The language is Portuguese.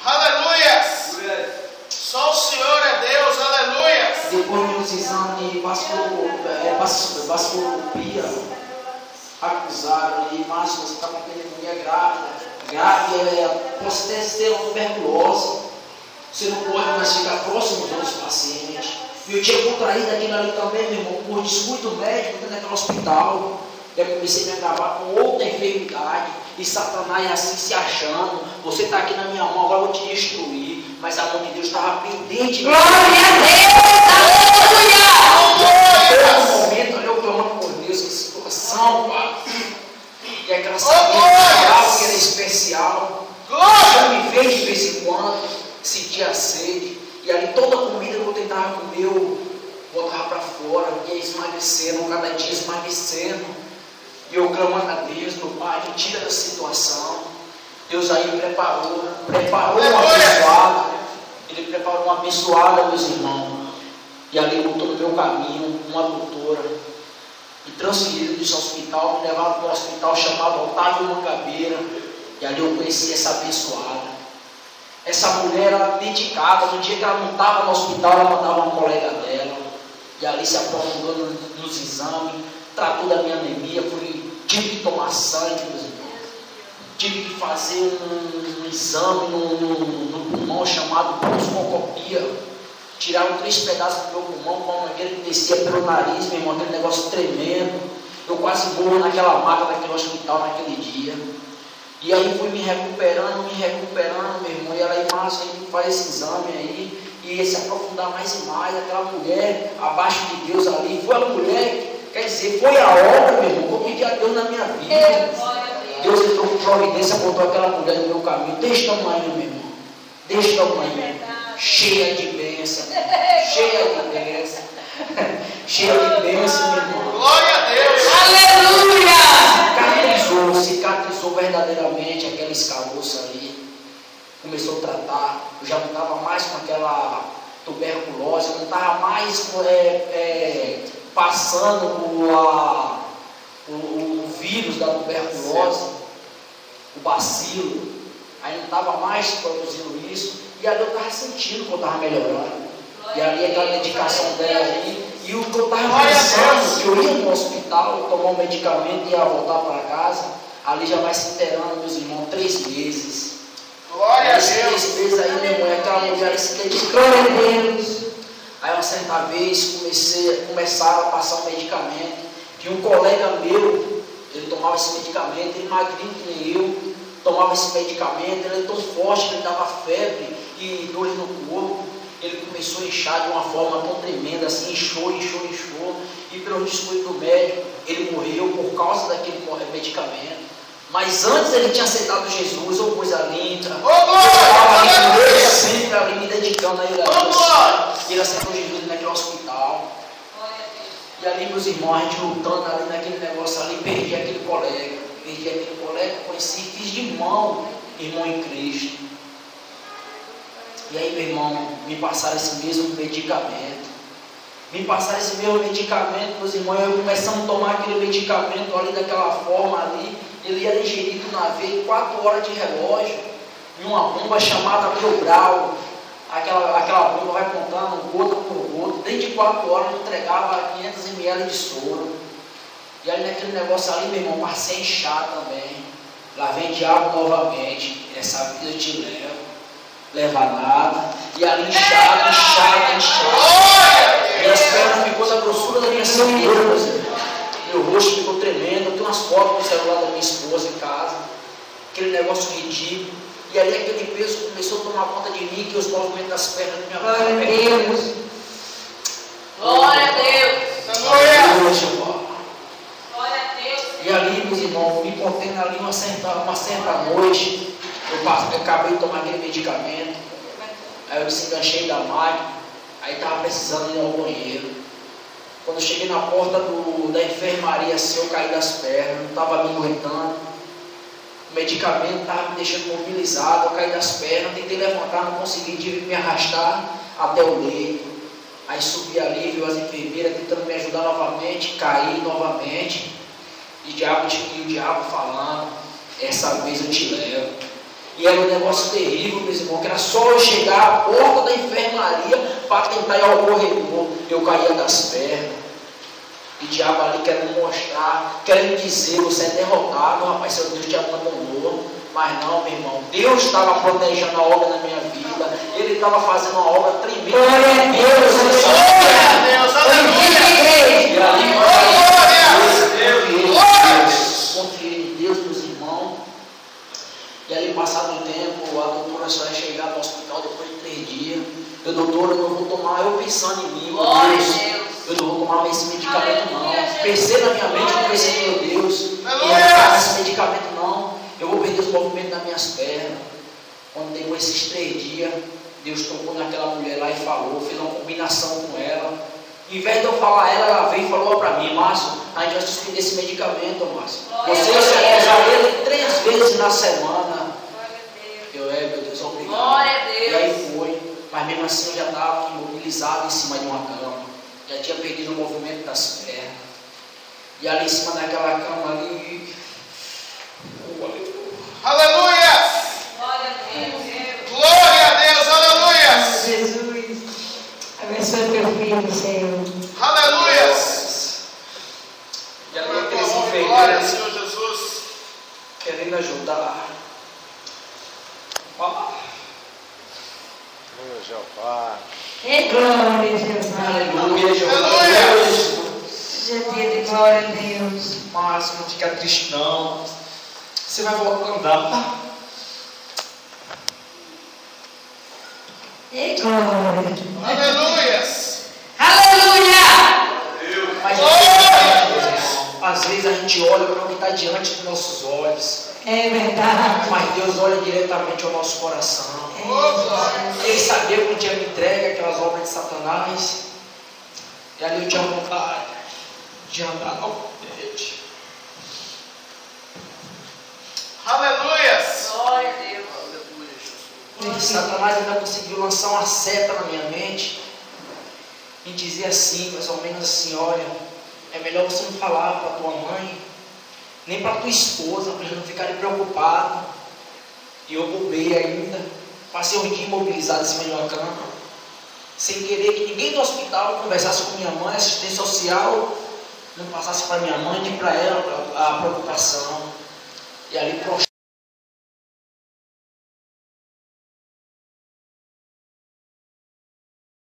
Aleluia! Só o Senhor é Deus, aleluia! Depois dos exames, vasculopia, acusaram ali, mas você está com pneumonia grave, pode até ser uma tuberculose. Você não pode mais ficar próximo dos outros pacientes. E eu tinha contraído aquilo ali também, meu irmão, por descuido médico dentro daquele hospital. Eu comecei a me agravar com outra enfermidade. E Satanás assim se achando. Você está aqui na minha mão, agora eu vou te destruir. Mas a mão de Deus estava pendente. Glória a Deus! Aleluia! Todo momento, olha, eu clamando por Deus, que situação, Pai. E aquela sabedoria que era especial. Já me veio de vez em quando, sentia sede. E ali toda a comida que eu tentava comer, eu botava para fora, ia esmagrecendo, cada dia esmagrecendo. E eu clamando a Deus, meu Pai, me tira da situação. Deus aí preparou uma abençoada. Ele preparou uma abençoada, meus irmãos. E ali botou no meu caminho uma doutora. Me transferiram desse hospital, me levaram para um hospital chamado Otávio Mangabeira. E ali eu conheci essa abençoada. Essa mulher era dedicada. No dia que ela não estava no hospital, ela mandava uma colega dela. E ali se aprofundou nos exames, tratou da minha anemia, tive que tomar sangue, meus irmãos. Tive que fazer um exame no pulmão chamado bronquoscopia. Tiraram 3 pedaços do meu pulmão, com uma mangueira que descia pelo nariz, meu irmão, aquele negócio tremendo. Eu quase morro naquela maca daquele hospital naquele dia. E aí fui me recuperando, meu irmão. E ela aí, Márcio, a gente faz esse exame aí. E se aprofundar mais e mais. Aquela mulher abaixo de Deus ali. Foi a mulher, quer dizer, foi a obra, meu irmão, que eu pedi a Deus na minha vida. Deus entrou com providência, botou aquela mulher no meu caminho. Desse tamanho, meu irmão. Desse tamanho. Cheia de bênção. Cheia de bênção. Cheia de bênção, meu irmão. Glória a Deus! Aleluia! Cicatrizou verdadeiramente aquele caroço ali. Começou a tratar. Eu já não estava mais com aquela tuberculose, eu não estava mais passando o vírus da tuberculose, o bacilo. Aí não estava mais produzindo isso. E ali eu estava sentindo que eu estava melhorando. E ali aquela dedicação dela ali. E o que eu estava pensando, que eu ia no hospital, tomar um medicamento e ia voltar para casa. Ali já vai se inteirando, meus irmãos, 3 meses. Glória a Deus! 3 meses aí, minha mãe, aquela mulher se dedicando a Deus. Aí uma certa vez começaram a passar um medicamento. Que um colega meu, ele tomava esse medicamento, ele magrinho que nem eu, tomava esse medicamento, ele era tão forte que ele dava febre e dores no corpo. Ele começou a inchar de uma forma tão tremenda, assim, inchou. E pelo descuido do médico, ele morreu por causa daquele medicamento. Mas antes ele tinha aceitado Jesus, ou coisa linda. Eu sempre ali me dedicando a ele. Ele aceitou Jesus naquele hospital. E ali, meus irmãos, a gente lutando ali naquele negócio ali, perdi aquele colega, conheci, fiz de irmão em Cristo. E aí, meu irmão, me passaram esse mesmo medicamento. Meus irmãos, eu começamos a tomar aquele medicamento ali daquela forma ali. Ele era ingerido na veia 4 horas de relógio, em uma bomba chamada Biograu. Aquela bomba vai contando gota por gota. Dentro de 4 horas eu entregava 500 ml de soro. E aí naquele negócio ali, meu irmão, passei a inchar também. Lá vem diabo novamente. Essa vida eu te levo. Leva nada. E ali inchado. Minhas pernas ficou da grossura da minha cintura, meus irmãos. Meu rosto ficou tremendo. Eu tenho umas fotos no celular da minha esposa em casa. Aquele negócio ridículo. E ali aquele peso começou a tomar conta de mim, que os movimentos das pernas da minha Deus. Glória a Deus. Glória a Deus. E ali, meus irmãos, me contendo ali uma certa noite, eu acabei de tomar aquele medicamento. Aí eu desenganchei da máquina, aí estava precisando ir ao banheiro. Quando eu cheguei na porta da enfermaria, assim, eu caí das pernas, não estava me aguentando. O medicamento estava me deixando mobilizado, eu caí das pernas, tentei levantar, não consegui, tive que me arrastar até o leito. Aí subi ali, viu as enfermeiras tentando me ajudar novamente, caí novamente. E o diabo falando, essa vez eu te levo. E era um negócio terrível, meus irmãos, que era só eu chegar à porta da enfermaria para tentar ir ao corredor. Eu caía das pernas. E o diabo ali querendo mostrar, querendo dizer, você é derrotado, rapaz, seu Deus te abandonou. Mas não, meu irmão, Deus estava planejando a obra na minha vida. Ele estava fazendo uma obra tremenda. Glória a Deus, Glória a Deus, aleluia. E ali, confiei em Deus, meus irmãos. E ali, passado um tempo, a doutora só ia chegar no hospital depois de 3 dias. Eu, doutora, eu não vou tomar, eu pensando em mim, meu Deus. Eu não vou tomar esse medicamento não. Pensei na minha mente, eu pensei, meu Deus, eu não vou tomar esse medicamento não. Eu vou perder os movimentos das minhas pernas. Quando depois desses 3 dias, Deus tocou naquela mulher lá e falou, fez uma combinação com ela. Em vez de eu falar a ela veio e falou para mim, Márcio, a gente vai suspender esse medicamento, Márcio. Você vai usar ele 3 vezes na semana. Eu, meu Deus, obrigado. E aí foi. Mas mesmo assim eu já estava imobilizado em cima de uma cama. Já tinha perdido o movimento das pernas. E ali em cima daquela cama ali. Aleluia! Glória a Deus, aleluia! Jesus, abençoe teu filho, Senhor. Aleluia! E ali Glória, aqueles Senhor enfermeiros Jesus. querendo ajudar. Jeová. Glória a Jeová. Aleluia, Jeová. Aleluia. Seja dia de glória a Deus. Márcio, não fica triste não. Você vai voltar a andar, tá? Glória. Aleluia. Aleluia. Mas às vezes a gente olha para o que está diante dos nossos olhos. É verdade. Mas Deus olha diretamente ao nosso coração. Oh, Ele sabia que eu tinha me entregue aquelas obras de Satanás. E ali eu tinha vontade de andar novamente. aleluia. Glória a Deus. Satanás ainda conseguiu lançar uma seta na minha mente e dizer assim, mais ou menos assim, olha, é melhor você não falar para tua mãe, nem para tua esposa, para eles não ficarem preocupados. E eu bobei ainda, passei um dia imobilizado em cima de uma cama, sem querer que ninguém do hospital conversasse com minha mãe, assistente social, não passasse para minha mãe nem para ela a preocupação. E ali prostrado.